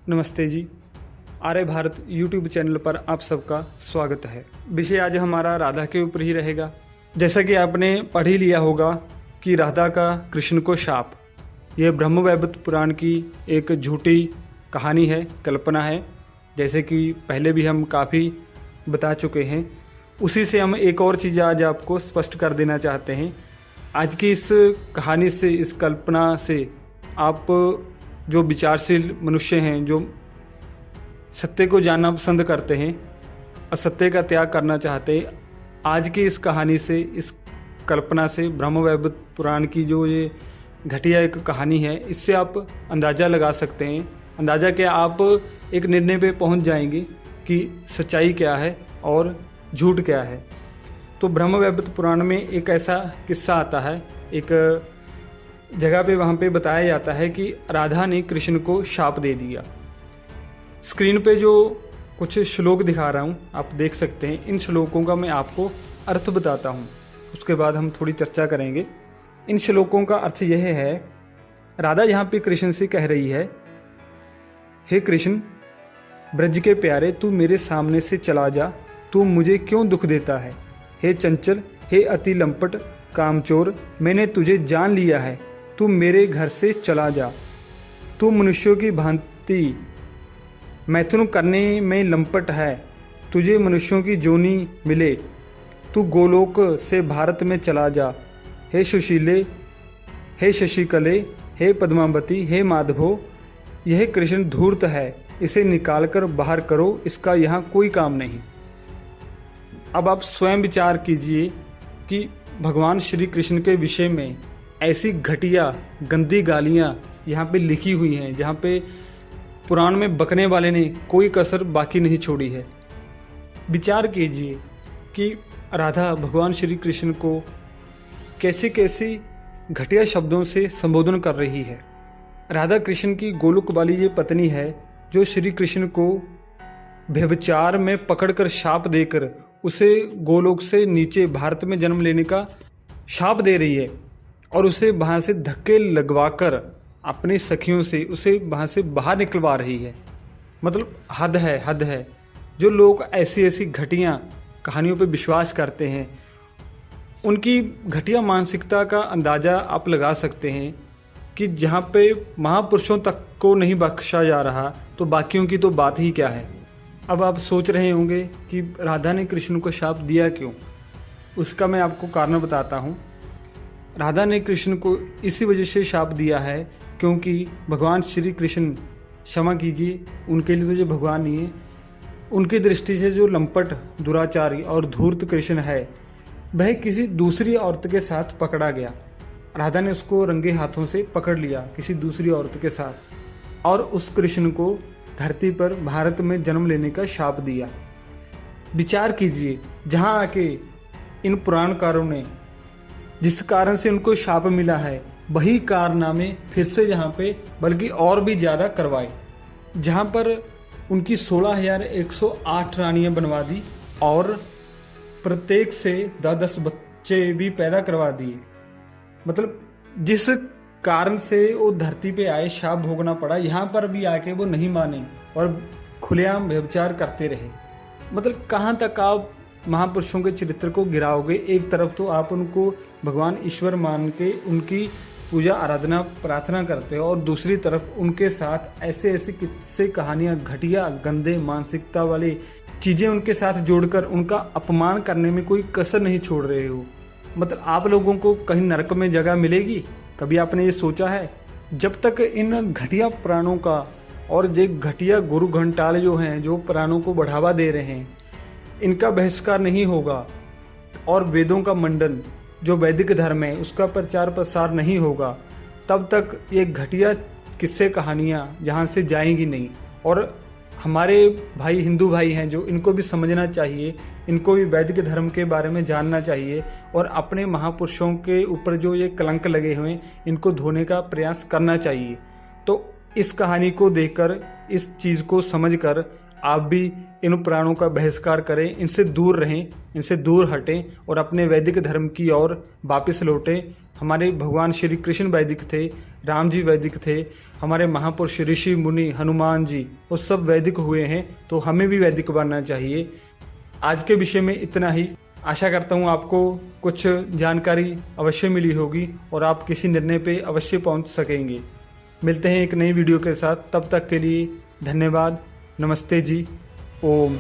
नमस्ते जी। आर्य Bharat YouTube channel पर आप सबका स्वागत है। विषय आज हमारा राधा के ऊपर ही रहेगा। जैसा कि आपने पढ़ ही लिया होगा कि राधा का कृष्ण को शाप, यह ब्रह्मवैवर्त पुराण की एक झूठी कहानी है, कल्पना है। जैसे कि पहले भी हम काफ़ी बता चुके हैं, उसी से हम एक और चीज़ आज आपको स्पष्ट कर देना चाहते हैं। आज की इस कहानी से, इस कल्पना से आप जो विचारशील मनुष्य हैं, जो सत्य को जानना पसंद करते हैं, असत्य का त्याग करना चाहते हैं, आज की इस कहानी से, इस कल्पना से, ब्रह्मवैवर्त पुराण की जो ये घटिया एक कहानी है, इससे आप अंदाज़ा लगा सकते हैं। अंदाज़ा क्या, आप एक निर्णय पे पहुंच जाएंगे कि सच्चाई क्या है और झूठ क्या है। तो ब्रह्मवैवर्त पुराण में एक ऐसा किस्सा आता है, एक जगह पे वहाँ पे बताया जाता है कि राधा ने कृष्ण को शाप दे दिया। स्क्रीन पे जो कुछ श्लोक दिखा रहा हूँ आप देख सकते हैं। इन श्लोकों का मैं आपको अर्थ बताता हूँ, उसके बाद हम थोड़ी चर्चा करेंगे। इन श्लोकों का अर्थ यह है, राधा यहाँ पे कृष्ण से कह रही है, हे कृष्ण ब्रज के प्यारे, तू मेरे सामने से चला जा, तू मुझे क्यों दुख देता है। हे चंचल, हे अति लंपट कामचोर, मैंने तुझे जान लिया है, तू मेरे घर से चला जा। तू मनुष्यों की भांति मैथुन करने में लंपट है, तुझे मनुष्यों की जोनी मिले, तू गोलोक से भारत में चला जा। हे सुशीले, हे शशिकले, हे पद्मावती, हे माधवो, यह कृष्ण धूर्त है, इसे निकालकर बाहर करो, इसका यहाँ कोई काम नहीं। अब आप स्वयं विचार कीजिए कि भगवान श्री कृष्ण के विषय में ऐसी घटिया गंदी गालियाँ यहाँ पे लिखी हुई हैं, जहाँ पे पुराण में बकने वाले ने कोई कसर बाकी नहीं छोड़ी है। विचार कीजिए कि राधा भगवान श्री कृष्ण को कैसी कैसी घटिया शब्दों से संबोधन कर रही है। राधा कृष्ण की गोलोक वाली ये पत्नी है जो श्री कृष्ण को व्यभिचार में पकड़कर शाप देकर उसे गोलोक से नीचे भारत में जन्म लेने का शाप दे रही है और उसे वहाँ से धक्के लगवाकर अपनी सखियों से उसे वहाँ से बाहर निकलवा रही है। मतलब हद है, हद है। जो लोग ऐसी ऐसी घटिया कहानियों पे विश्वास करते हैं, उनकी घटिया मानसिकता का अंदाज़ा आप लगा सकते हैं कि जहाँ पे महापुरुषों तक को नहीं बख्शा जा रहा, तो बाकियों की तो बात ही क्या है। अब आप सोच रहे होंगे कि राधा ने कृष्ण को शाप दिया क्यों। उसका मैं आपको कारण बताता हूँ। राधा ने कृष्ण को इसी वजह से शाप दिया है क्योंकि भगवान श्री कृष्ण, क्षमा कीजिए, उनके लिए तो ये भगवान नहीं है, उनकी दृष्टि से जो लंपट, दुराचारी और धूर्त कृष्ण है, वह किसी दूसरी औरत के साथ पकड़ा गया। राधा ने उसको रंगे हाथों से पकड़ लिया किसी दूसरी औरत के साथ और उस कृष्ण को धरती पर भारत में जन्म लेने का शाप दिया। विचार कीजिए, जहाँ आके इन पुराणकारों ने जिस कारण से उनको शाप मिला है, वही कारनामे फिर से यहाँ पे बल्कि और भी ज़्यादा करवाए। जहाँ पर उनकी 16,108 रानियाँ बनवा दी और प्रत्येक से 10-10 बच्चे भी पैदा करवा दिए। मतलब जिस कारण से वो धरती पे आए, शाप भोगना पड़ा, यहाँ पर भी आके वो नहीं माने और खुलेआम व्यभिचार करते रहे। मतलब कहाँ तक आप महापुरुषों के चरित्र को गिराओगे। एक तरफ तो आप उनको भगवान ईश्वर मान के उनकी पूजा आराधना प्रार्थना करते हो और दूसरी तरफ उनके साथ ऐसे ऐसे किस्से, कहानियाँ, घटिया गंदे मानसिकता वाली चीज़ें उनके साथ जोड़कर उनका अपमान करने में कोई कसर नहीं छोड़ रहे हो। मतलब आप लोगों को कहीं नरक में जगह मिलेगी? कभी आपने ये सोचा है? जब तक इन घटिया पुराणों का और ये घटिया गुरु घंटाल जो हैं, जो पुराणों को बढ़ावा दे रहे हैं, इनका बहिष्कार नहीं होगा और वेदों का मंडन, जो वैदिक धर्म है, उसका प्रचार प्रसार नहीं होगा, तब तक ये घटिया किस्से कहानियाँ यहाँ से जाएंगी नहीं। और हमारे भाई हिंदू भाई हैं जो, इनको भी समझना चाहिए, इनको भी वैदिक धर्म के बारे में जानना चाहिए और अपने महापुरुषों के ऊपर जो ये कलंक लगे हुए हैं, इनको धोने का प्रयास करना चाहिए। तो इस कहानी को देखकर, इस चीज़ को समझकर आप भी इन पुराणों का बहिष्कार करें, इनसे दूर रहें, इनसे दूर हटें और अपने वैदिक धर्म की ओर वापस लौटें। हमारे भगवान श्री कृष्ण वैदिक थे, राम जी वैदिक थे, हमारे महापुरुष ऋषि मुनि हनुमान जी वो सब वैदिक हुए हैं, तो हमें भी वैदिक बनना चाहिए। आज के विषय में इतना ही। आशा करता हूँ आपको कुछ जानकारी अवश्य मिली होगी और आप किसी निर्णय पे अवश्य पहुँच सकेंगे। मिलते हैं एक नई वीडियो के साथ, तब तक के लिए धन्यवाद। नमस्ते जी। ओम।